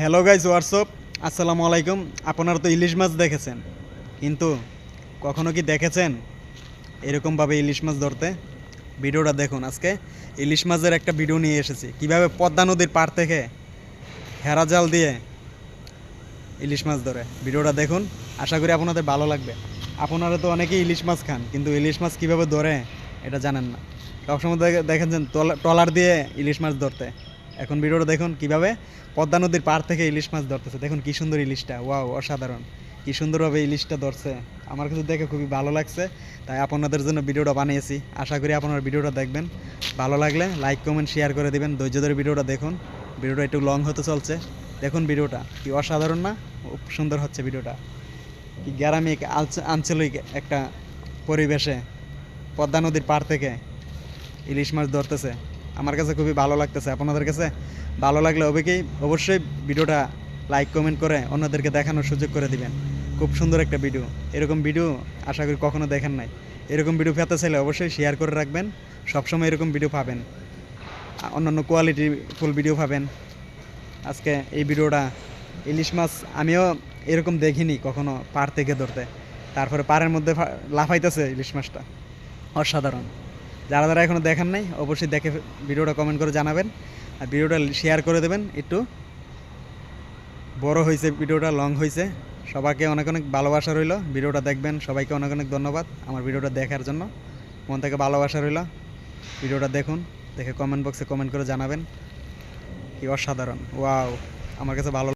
Hello guys WhatsApp, আসসালামু আলাইকুম। আপনারা তো ইলিশ মাছ দেখেছেন, কিন্তু কখনো কি দেখেছেন এরকমভাবে ইলিশ মাছ ধরতে? ভিডিওটা দেখুন। আজকে ইলিশ মাছের একটা ভিডিও নিয়ে এসেছি, কিভাবে পদ্মা নদীর পাড় থেকে হেরা জাল দিয়ে ইলিশ মাছ ধরে। ভিডিওটা দেখুন, আশা করি আপনাদের ভালো লাগবে। আপনারা তো অনেকেই ইলিশ মাছ খান, কিন্তু ইলিশ মাছ কীভাবে ধরে এটা জানেন না। সবসময় দেখেছেন ট্রলার দিয়ে ইলিশ মাছ ধরতে। এখন ভিডিওটা দেখুন কিভাবে পদ্মা নদীর পাড় থেকে ইলিশ মাছ ধরতেছে। দেখুন কি সুন্দর ইলিশটা, ওয়াও, অসাধারণ। কি সুন্দরভাবে ইলিশটা ধরছে, আমার কাছে দেখে খুবই ভালো লাগছে, তাই আপনাদের জন্য ভিডিওটা বানিয়েছি। আশা করি আপনারা ভিডিওটা দেখবেন। ভালো লাগলে লাইক কমেন্ট শেয়ার করে দিবেন। ধৈর্য ধরে ভিডিওটা দেখুন, ভিডিওটা একটু লং হতে চলছে। দেখুন ভিডিওটা কি অসাধারণ না? খুব সুন্দর হচ্ছে ভিডিওটা। কি গ্রামিক আঞ্চলিক একটা পরিবেশে পদ্মা নদীর পাড় থেকে ইলিশ মাছ ধরতেছে। আমার কাছে খুবই ভালো লাগতেছে। আপনাদের কাছে ভালো লাগলে অবশ্যই ভিডিওটা লাইক কমেন্ট করে অন্যদেরকে দেখানোর সুযোগ করে দিবেন। খুব সুন্দর একটা ভিডিও। এরকম ভিডিও আশা করি কখনো দেখেন নাই। এরকম ভিডিও পেতে চাইলে অবশ্যই শেয়ার করে রাখবেন। সবসময় এরকম ভিডিও পাবেন, অন্যান্য কোয়ালিটি ফুল ভিডিও পাবেন। আজকে এই ভিডিওটা ইলিশ মাছ আমিও এরকম দেখিনি কখনো পাড় থেকে ধরতে, তারপরে পাড়ের মধ্যে লাফাইতেছে ইলিশ মাছটা, অসাধারণ। যারা যারা এখনও দেখেন নাই অবশ্যই দেখে ভিডিওটা কমেন্ট করে জানাবেন, আর ভিডিওটা শেয়ার করে দেবেন। একটু বড় হয়েছে ভিডিওটা, লং হয়েছে। সবাইকে অনেক অনেক ভালোবাসা রইল। ভিডিওটা দেখবেন। সবাইকে অনেক অনেক ধন্যবাদ আমার ভিডিওটা দেখার জন্য। মন থেকে ভালোবাসা রইল। ভিডিওটা দেখুন, দেখে কমেন্ট বক্সে কমেন্ট করে জানাবেন। কি অসাধারণ, ওয়াও, আমার কাছে ভালো